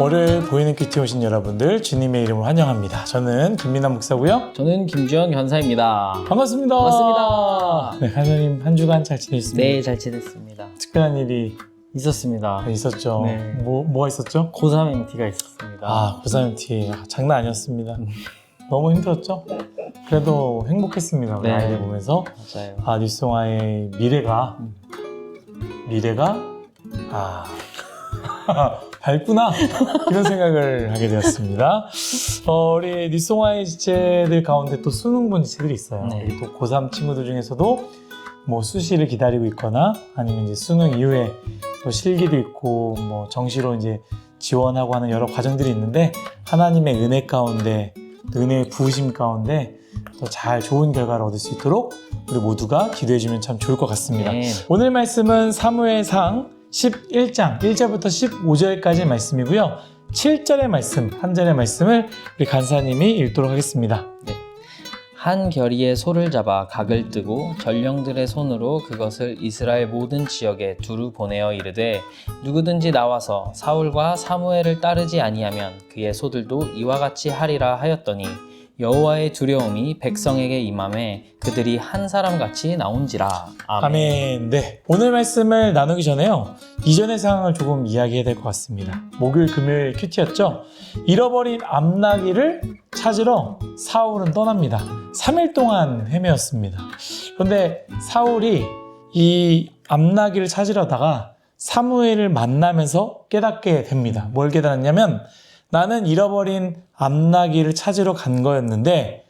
월요일 보이는 큐티 오신 여러분들 주님의 이름으로 환영합니다. 저는 김민환 목사고요. 저는 김주현 견사입니다. 반갑습니다. 반갑습니다. 네, 하나님 한 주간 잘 지내셨습니까? 네, 잘 지냈습니다. 특별한 일이 있었습니다. 있었죠. 네. 뭐가 있었죠? 고3 MT가 있었습니다. 고3 MT 장난 아니었습니다. 너무 힘들었죠? 그래도 행복했습니다. 우리 네. 아이들 보면서 맞아요. 뉴스송아의 미래가 밝구나 이런 생각을 하게 되었습니다. 우리 뉴스송아의 지체들 가운데 또 수능본 지체들이 있어요. 네. 우리 또 고3 친구들 중에서도 뭐 수시를 기다리고 있거나 아니면 이제 수능 이후에 또 실기도 있고 뭐 정시로 이제 지원하고 하는 여러 과정들이 있는데 하나님의 은혜 가운데 은혜의 부으심 가운데 또 잘 좋은 결과를 얻을 수 있도록 우리 모두가 기도해주면 참 좋을 것 같습니다. 네. 오늘 말씀은 사무엘상 11장 1절부터 15절까지의 말씀이고요. 7절의 말씀, 한 절의 말씀을 우리 간사님이 읽도록 하겠습니다. 한 결의의 소를 잡아 각을 뜨고 전령들의 손으로 그것을 이스라엘 모든 지역에 두루 보내어 이르되 누구든지 나와서 사울과 사무엘을 따르지 아니하면 그의 소들도 이와 같이 하리라 하였더니 여호와의 두려움이 백성에게 임함에 그들이 한 사람같이 나온지라. 아멘. 네. 오늘 말씀을 나누기 전에요. 이전의 상황을 조금 이야기해야 될 것 같습니다. 목요일, 금요일 큐티였죠? 잃어버린 암나귀를 찾으러 사울은 떠납니다. 3일 동안 헤매었습니다. 그런데 사울이 이 암나귀를 찾으려다가 사무엘을 만나면서 깨닫게 됩니다. 뭘 깨달았냐면 나는 잃어버린 암나귀를 찾으러 간 거였는데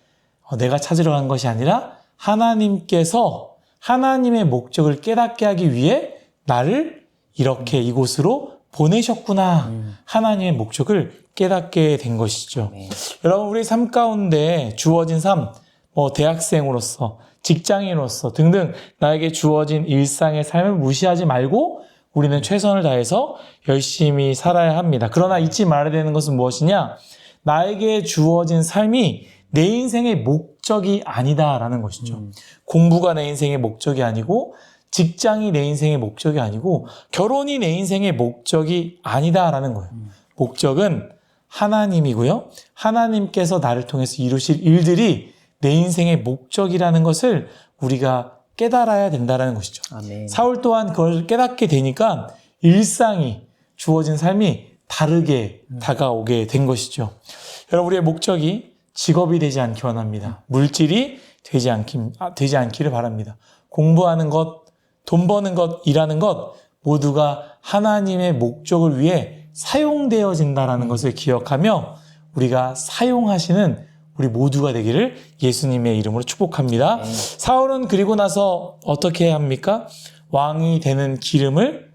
내가 찾으러 간 것이 아니라 하나님께서 하나님의 목적을 깨닫게 하기 위해 나를 이렇게 이곳으로 보내셨구나. 하나님의 목적을 깨닫게 된 것이죠. 네. 여러분 우리 삶 가운데 주어진 삶, 대학생으로서 직장인으로서 등등 나에게 주어진 일상의 삶을 무시하지 말고 우리는 최선을 다해서 열심히 살아야 합니다. 그러나 잊지 말아야 되는 것은 무엇이냐? 나에게 주어진 삶이 내 인생의 목적이 아니다라는 것이죠. 공부가 내 인생의 목적이 아니고 직장이 내 인생의 목적이 아니고 결혼이 내 인생의 목적이 아니다라는 거예요. 목적은 하나님이고요. 하나님께서 나를 통해서 이루실 일들이 내 인생의 목적이라는 것을 우리가 깨달아야 된다는 것이죠. 아멘. 사울 또한 그걸 깨닫게 되니까 일상이 주어진 삶이 다르게 다가오게 된 것이죠. 여러분 우리의 목적이 직업이 되지 않기 원합니다. 물질이 되지 않기를 바랍니다. 공부하는 것, 돈 버는 것, 일하는 것 모두가 하나님의 목적을 위해 사용되어진다는 것을 기억하며 우리가 사용하시는 우리 모두가 되기를 예수님의 이름으로 축복합니다. 사울은 그리고 나서 어떻게 합니까? 왕이 되는 기름을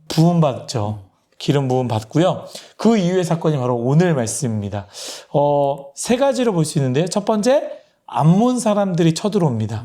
부음받죠. 기름 부음 받고요. 그 이후의 사건이 바로 오늘 말씀입니다. 세 가지로 볼 수 있는데요. 첫 번째, 암몬 사람들이 쳐들어옵니다.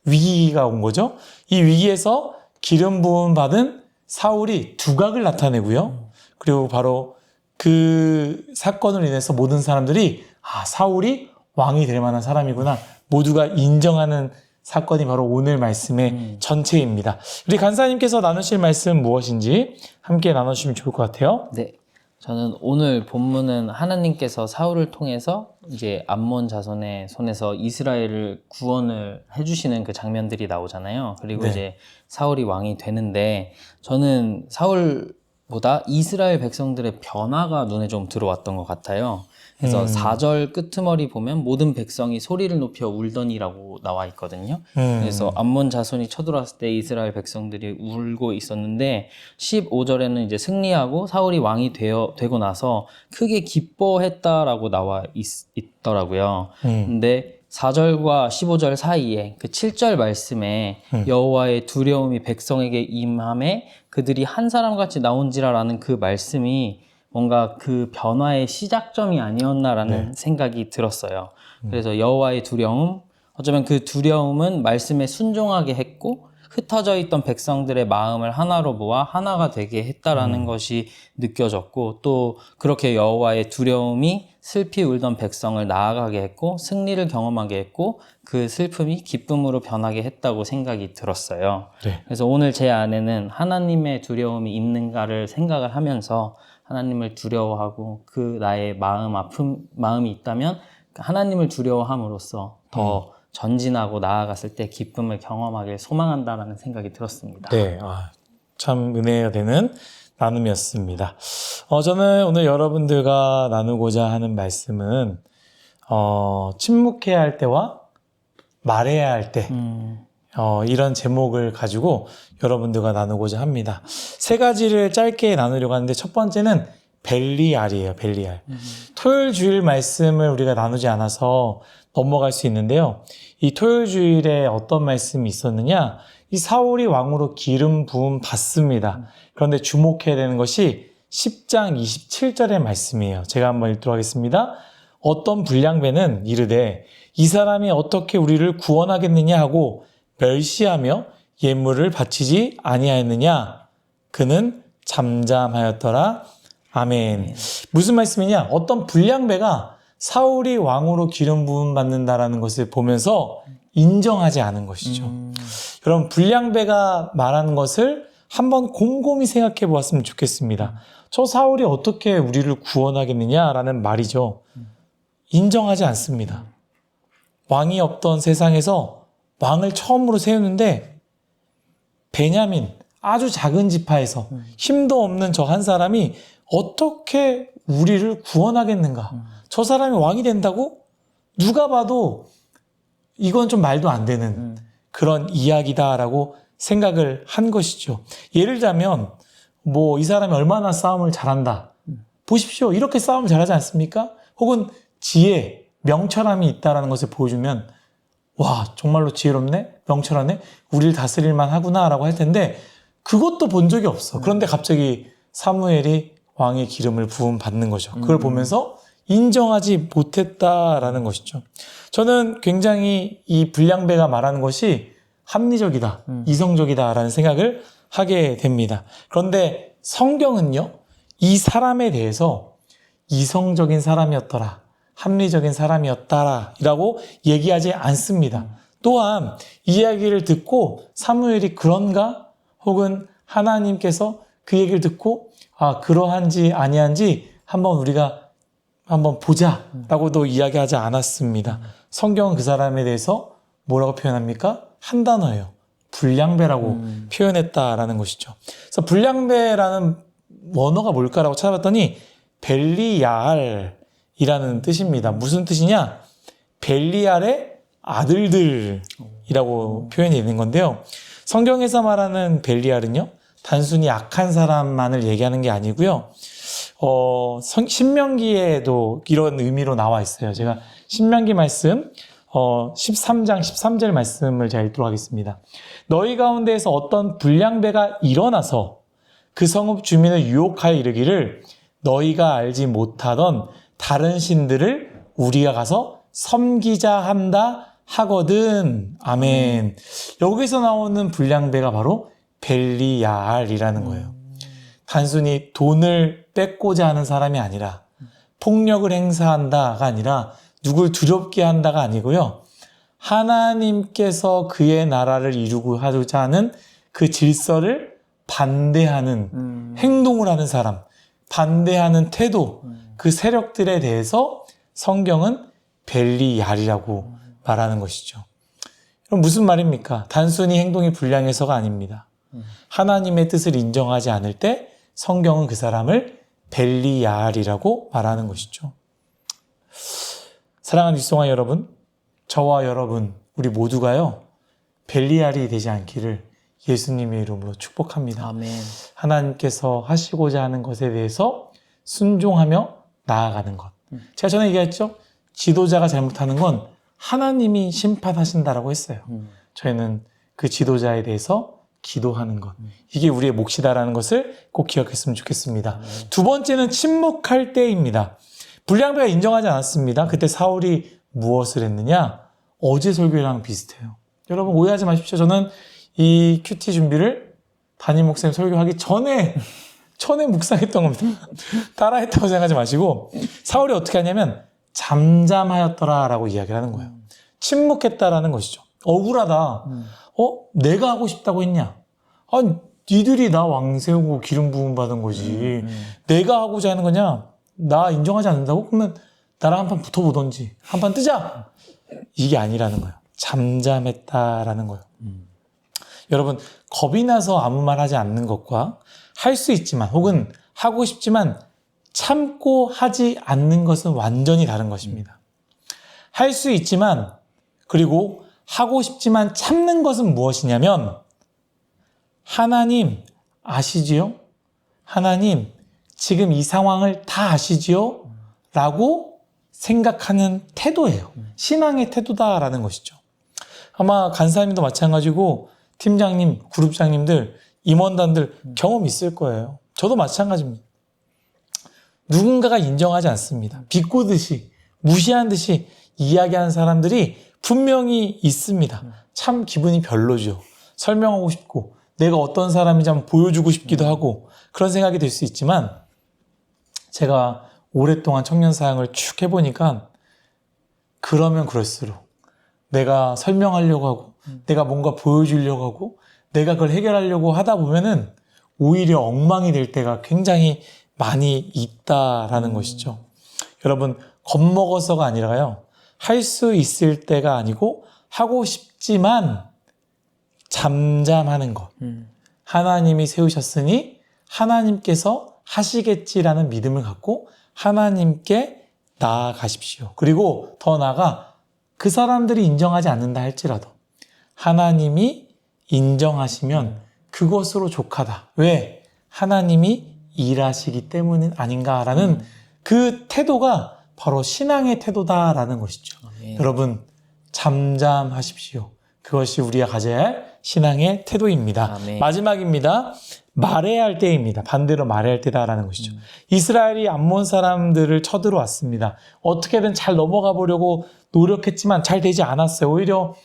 위기가 온 거죠. 이 위기에서 기름 부음 받은 사울이 두각을 나타내고요. 그리고 바로 그 사건으로 인해서 모든 사람들이 사울이 왕이 될 만한 사람이구나. 모두가 인정하는 사건이 바로 오늘 말씀의 전체입니다. 우리 간사님께서 나누실 말씀은 무엇인지 함께 나눠주시면 좋을 것 같아요. 네. 저는 오늘 본문은 하나님께서 사울을 통해서 이제 암몬 자손의 손에서 이스라엘을 구원을 해주시는 그 장면들이 나오잖아요. 그리고 네. 이제 사울이 왕이 되는데 저는 사울보다 이스라엘 백성들의 변화가 눈에 좀 들어왔던 것 같아요. 그래서 4절 끄트머리 보면 모든 백성이 소리를 높여 울더니라고 나와 있거든요. 그래서 암몬 자손이 쳐들어왔을 때 이스라엘 백성들이 울고 있었는데 15절에는 이제 승리하고 사울이 왕이 되고 나서 크게 기뻐했다라고 나와 있더라고요. 근데 4절과 15절 사이에 그 7절 말씀에 여호와의 두려움이 백성에게 임함에 그들이 한 사람같이 나온지라라는 그 말씀이 뭔가 그 변화의 시작점이 아니었나라는 생각이 들었어요. 그래서 여호와의 두려움, 어쩌면 그 두려움은 말씀에 순종하게 했고 흩어져 있던 백성들의 마음을 하나로 모아 하나가 되게 했다라는 것이 느껴졌고, 또 그렇게 여호와의 두려움이 슬피 울던 백성을 나아가게 했고 승리를 경험하게 했고 그 슬픔이 기쁨으로 변하게 했다고 생각이 들었어요. 네. 그래서 오늘 제 안에는 하나님의 두려움이 있는가를 생각을 하면서 하나님을 두려워하고 그 나의 마음이 있다면 하나님을 두려워함으로써 더 전진하고 나아갔을 때 기쁨을 경험하길 소망한다라는 생각이 들었습니다. 네, 참 은혜가 되는 나눔이었습니다. 저는 오늘 여러분들과 나누고자 하는 말씀은 침묵해야 할 때와 말해야 할 때 이런 제목을 가지고 여러분들과 나누고자 합니다. 세 가지를 짧게 나누려고 하는데 첫 번째는 벨리알이에요. 벨리알. 토요일 주일 말씀을 우리가 나누지 않아서 넘어갈 수 있는데요. 이 토요일 주일에 어떤 말씀이 있었느냐? 이 사울이 왕으로 기름 부음 받습니다. 그런데 주목해야 되는 것이 10장 27절의 말씀이에요. 제가 한번 읽도록 하겠습니다. 어떤 불량배는 이르되 이 사람이 어떻게 우리를 구원하겠느냐 하고 멸시하며 예물을 바치지 아니하였느냐? 그는 잠잠하였더라. 아멘. 무슨 말씀이냐? 어떤 불량배가 사울이 왕으로 기름 부음 받는다라는 것을 보면서 인정하지 않은 것이죠. 여러분, 불량배가 말하는 것을 한번 곰곰이 생각해 보았으면 좋겠습니다. 저 사울이 어떻게 우리를 구원하겠느냐라는 말이죠. 인정하지 않습니다. 왕이 없던 세상에서 왕을 처음으로 세우는데 베냐민, 아주 작은 지파에서 힘도 없는 저 한 사람이 어떻게 우리를 구원하겠는가? 저 사람이 왕이 된다고? 누가 봐도 이건 좀 말도 안 되는 그런 이야기다라고 생각을 한 것이죠. 예를 들자면 이 사람이 얼마나 싸움을 잘한다. 보십시오. 이렇게 싸움을 잘하지 않습니까? 혹은 지혜, 명철함이 있다라는 것을 보여주면 와, 정말로 지혜롭네? 명철하네? 우리를 다스릴만 하구나라고 할 텐데 그것도 본 적이 없어. 그런데 갑자기 사무엘이 왕의 기름을 부음 받는 거죠. 그걸 보면서 인정하지 못했다라는 것이죠. 저는 굉장히 이 불량배가 말하는 것이 합리적이다, 이성적이다라는 생각을 하게 됩니다. 그런데 성경은요, 이 사람에 대해서 이성적인 사람이었더라, 합리적인 사람이었다라고 얘기하지 않습니다. 또한 이 이야기를 듣고 사무엘이 그런가? 혹은 하나님께서 그 얘기를 듣고 그러한지 아니한지 우리가 한번 보자라고도 이야기하지 않았습니다. 성경은 그 사람에 대해서 뭐라고 표현합니까? 한 단어예요. 불량배라고 표현했다라는 것이죠. 그래서 불량배라는 원어가 뭘까라고 찾아봤더니 벨리야알이라는 뜻입니다. 무슨 뜻이냐? 벨리알의 아들들이라고 표현이 있는 건데요. 성경에서 말하는 벨리알은요, 단순히 악한 사람만을 얘기하는 게 아니고요. 신명기에도 이런 의미로 나와 있어요. 제가 신명기 말씀 13장 13절 말씀을 제가 읽도록 하겠습니다. 너희 가운데에서 어떤 불량배가 일어나서 그 성읍 주민을 유혹하여 이르기를 너희가 알지 못하던 다른 신들을 우리가 가서 섬기자 한다 하거든. 아멘. 여기서 나오는 불량배가 바로 벨리야알이라는 거예요. 단순히 돈을 뺏고자 하는 사람이 아니라 폭력을 행사한다가 아니라 누굴 두렵게 한다가 아니고요. 하나님께서 그의 나라를 이루고 하고자 하는 그 질서를 반대하는 행동을 하는 사람, 반대하는 태도, 그 세력들에 대해서 성경은 벨리얄이라고 말하는 것이죠. 그럼 무슨 말입니까? 단순히 행동이 불량해서가 아닙니다. 하나님의 뜻을 인정하지 않을 때 성경은 그 사람을 벨리얄이라고 말하는 것이죠. 사랑하는 윗송아 여러분, 저와 여러분, 우리 모두가요, 벨리얄이 되지 않기를 예수님의 이름으로 축복합니다. 아멘. 하나님께서 하시고자 하는 것에 대해서 순종하며 나아가는 것. 제가 전에 얘기했죠? 지도자가 잘못하는 건 하나님이 심판하신다라고 했어요. 저희는 그 지도자에 대해서 기도하는 것. 이게 우리의 몫이다라는 것을 꼭 기억했으면 좋겠습니다. 두 번째는 침묵할 때입니다. 불량배가 인정하지 않았습니다. 그때 사울이 무엇을 했느냐? 어제 설교랑 비슷해요. 여러분 오해하지 마십시오. 저는 이 큐티 준비를 담임 목사님 설교하기 전에 묵상했던 겁니다. 따라했다고 생각하지 마시고 사울이 어떻게 하냐면 잠잠하였더라라고 이야기를 하는 거예요. 침묵했다라는 것이죠. 억울하다. 내가 하고 싶다고 했냐? 아니, 니들이 나 왕 세우고 기름 부음 받은 거지. 내가 하고자 하는 거냐? 나 인정하지 않는다고? 그러면 나랑 한판 붙어보던지 한판 뜨자. 이게 아니라는 거예요. 잠잠했다라는 거예요. 여러분, 겁이 나서 아무 말 하지 않는 것과 할 수 있지만 혹은 하고 싶지만 참고 하지 않는 것은 완전히 다른 것입니다. 할 수 있지만 그리고 하고 싶지만 참는 것은 무엇이냐면 하나님 아시지요? 하나님 지금 이 상황을 다 아시지요? 라고 생각하는 태도예요. 신앙의 태도다라는 것이죠. 아마 간사님도 마찬가지고 팀장님, 그룹장님들, 임원단들 경험 있을 거예요. 저도 마찬가지입니다. 누군가가 인정하지 않습니다. 비꼬듯이 무시한 듯이 이야기하는 사람들이 분명히 있습니다. 참 기분이 별로죠. 설명하고 싶고 내가 어떤 사람인지 한번 보여주고 싶기도 하고 그런 생각이 들 수 있지만 제가 오랫동안 청년 사역을 쭉 해보니까 그러면 그럴수록 내가 설명하려고 하고 내가 뭔가 보여주려고 하고 내가 그걸 해결하려고 하다 보면은 오히려 엉망이 될 때가 굉장히 많이 있다라는 것이죠. 여러분, 겁먹어서가 아니라요. 할 수 있을 때가 아니고 하고 싶지만 잠잠하는 것. 하나님이 세우셨으니 하나님께서 하시겠지라는 믿음을 갖고 하나님께 나아가십시오. 그리고 더 나아가 그 사람들이 인정하지 않는다 할지라도 하나님이 인정하시면 그것으로 족하다. 왜? 하나님이 일하시기 때문 아닌가라는 그 태도가 바로 신앙의 태도다라는 것이죠. 아멘. 여러분, 잠잠하십시오. 그것이 우리가 가져야 할 신앙의 태도입니다. 아멘. 마지막입니다. 말해야 할 때입니다. 반대로 말해야 할 때다라는 것이죠. 이스라엘이 암몬 사람들을 쳐들어왔습니다. 어떻게든 잘 넘어가 보려고 노력했지만 잘 되지 않았어요. 오히려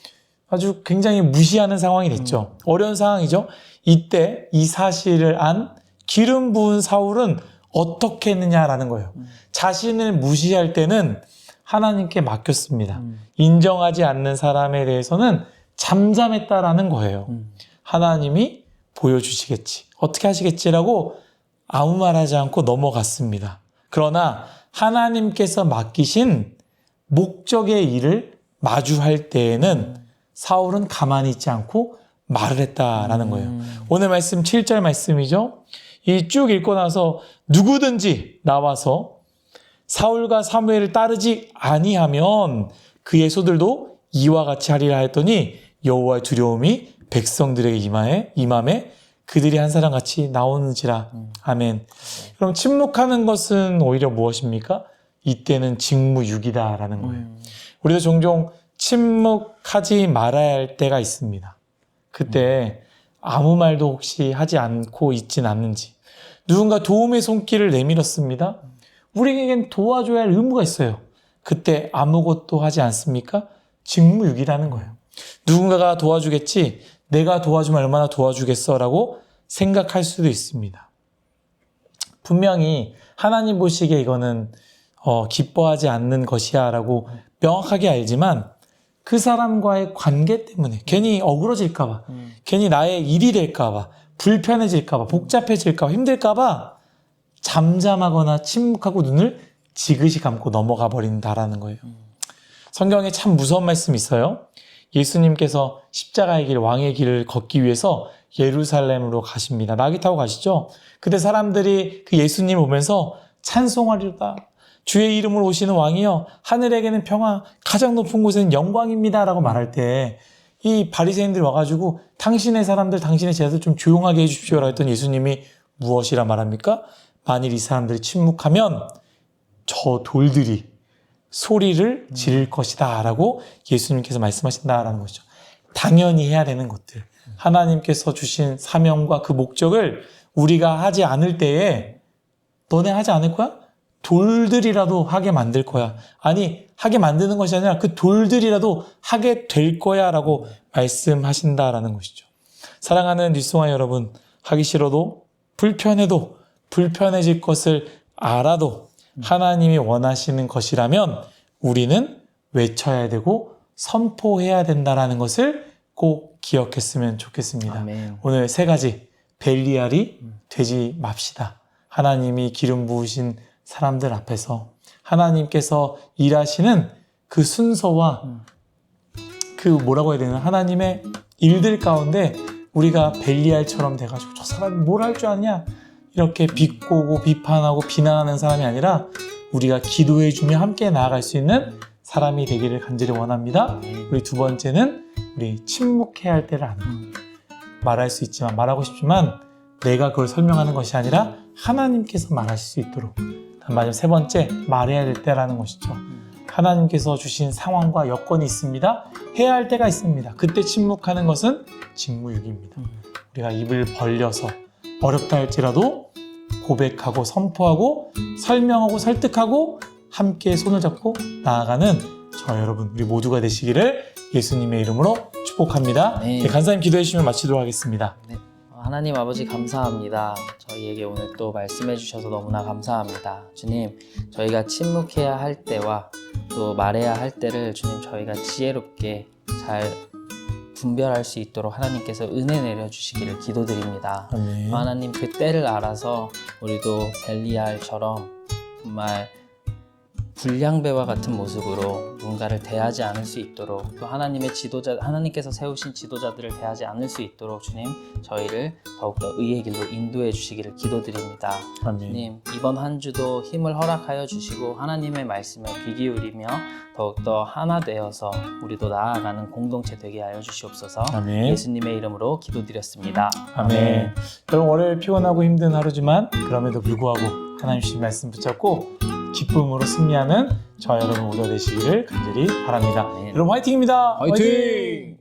아주 굉장히 무시하는 상황이 됐죠. 어려운 상황이죠. 이때 이 사실을 안 기름 부은 사울은 어떻게 했느냐라는 거예요. 자신을 무시할 때는 하나님께 맡겼습니다. 인정하지 않는 사람에 대해서는 잠잠했다라는 거예요. 하나님이 보여주시겠지. 어떻게 하시겠지라고 아무 말 하지 않고 넘어갔습니다. 그러나 하나님께서 맡기신 목적의 일을 마주할 때에는 사울은 가만히 있지 않고 말을 했다라는 거예요. 오늘 말씀 7절 말씀이죠. 이 쭉 읽고 나서 누구든지 나와서 사울과 사무엘을 따르지 아니하면 그의 소들도 이와 같이 하리라 했더니 여호와의 두려움이 백성들에게 임함에 그들이 한 사람같이 나오는지라. 아멘. 그럼 침묵하는 것은 오히려 무엇입니까? 이때는 직무유기다라는 거예요. 우리도 종종 침묵하지 말아야 할 때가 있습니다. 그때 아무 말도 혹시 하지 않고 있진 않는지. 누군가 도움의 손길을 내밀었습니다. 우리에겐 도와줘야 할 의무가 있어요. 그때 아무것도 하지 않습니까? 직무유기라는 거예요. 누군가가 도와주겠지, 내가 도와주면 얼마나 도와주겠어 라고 생각할 수도 있습니다. 분명히 하나님 보시기에 이거는 기뻐하지 않는 것이야 라고 명확하게 알지만 그 사람과의 관계 때문에 괜히 어그러질까봐, 괜히 나의 일이 될까봐, 불편해질까봐, 복잡해질까봐, 힘들까봐 잠잠하거나 침묵하고 눈을 지그시 감고 넘어가 버린다라는 거예요. 성경에 참 무서운 말씀이 있어요. 예수님께서 십자가의 길, 왕의 길을 걷기 위해서 예루살렘으로 가십니다. 나귀 타고 가시죠. 그때 사람들이 그 예수님을 보면서 찬송하리로다. 주의 이름으로 오시는 왕이여, 하늘에게는 평화, 가장 높은 곳에는 영광입니다 라고 말할 때 이 바리새인들이 와가지고 당신의 사람들, 당신의 제자들 좀 조용하게 해주십시오 라고 했더니 예수님이 무엇이라 말합니까? 만일 이 사람들이 침묵하면 저 돌들이 소리를 지를 것이다 라고 예수님께서 말씀하신다라는 것이죠. 당연히 해야 되는 것들, 하나님께서 주신 사명과 그 목적을 우리가 하지 않을 때에 너네 하지 않을 거야? 돌들이라도 하게 만들 거야. 아니, 하게 만드는 것이 아니라 그 돌들이라도 하게 될 거야 라고 말씀하신다라는 것이죠. 사랑하는 뉴스와 여러분, 하기 싫어도 불편해도 불편해질 것을 알아도 하나님이 원하시는 것이라면 우리는 외쳐야 되고 선포해야 된다는 것을 꼭 기억했으면 좋겠습니다. 아멘. 오늘 3가지 벨리알이 되지 맙시다. 하나님이 기름 부으신 사람들 앞에서 하나님께서 일하시는 그 순서와 그 뭐라고 해야 되나 하나님의 일들 가운데 우리가 벨리알처럼 돼가지고 저 사람이 뭘 할 줄 아냐 이렇게 비꼬고 비판하고 비난하는 사람이 아니라 우리가 기도해주며 함께 나아갈 수 있는 사람이 되기를 간절히 원합니다. 우리 2번째는 우리 침묵해야 할 때를 아는 것. 말할 수 있지만 말하고 싶지만 내가 그걸 설명하는 것이 아니라 하나님께서 말하실 수 있도록. 마지막 3번째 말해야 될 때라는 것이죠. 하나님께서 주신 상황과 여건이 있습니다. 해야 할 때가 있습니다. 그때 침묵하는 것은 직무유기입니다. 우리가 입을 벌려서 어렵다 할지라도 고백하고 선포하고 설명하고 설득하고 함께 손을 잡고 나아가는 저와 여러분 우리 모두가 되시기를 예수님의 이름으로 축복합니다. 네. 네, 간사님 기도해 주시면 마치도록 하겠습니다. 네. 하나님 아버지 감사합니다. 저희에게 오늘 또 말씀해 주셔서 너무나 감사합니다. 주님, 저희가 침묵해야 할 때와 또 말해야 할 때를 주님 저희가 지혜롭게 잘 분별할 수 있도록 하나님께서 은혜 내려주시기를 기도드립니다. 아멘. 하나님 그 때를 알아서 우리도 벨리알처럼 정말 불량배와 같은 모습으로 누군가를 대하지 않을 수 있도록 또 하나님의 지도자, 하나님께서 세우신 지도자들을 대하지 않을 수 있도록 주님 저희를 더욱더 의의 길로 인도해 주시기를 기도드립니다. 아멘. 주님 이번 한 주도 힘을 허락하여 주시고 하나님의 말씀에 귀 기울이며 더욱더 하나 되어서 우리도 나아가는 공동체 되게 하여 주시옵소서. 아멘. 예수님의 이름으로 기도드렸습니다. 아멘. 여러분 월요일 피곤하고 힘든 하루지만 그럼에도 불구하고 하나님 주신 말씀 붙잡고 기쁨으로 승리하는 저와 여러분 모두 되시기를 간절히 바랍니다. 아멘. 여러분 화이팅입니다. 화이팅!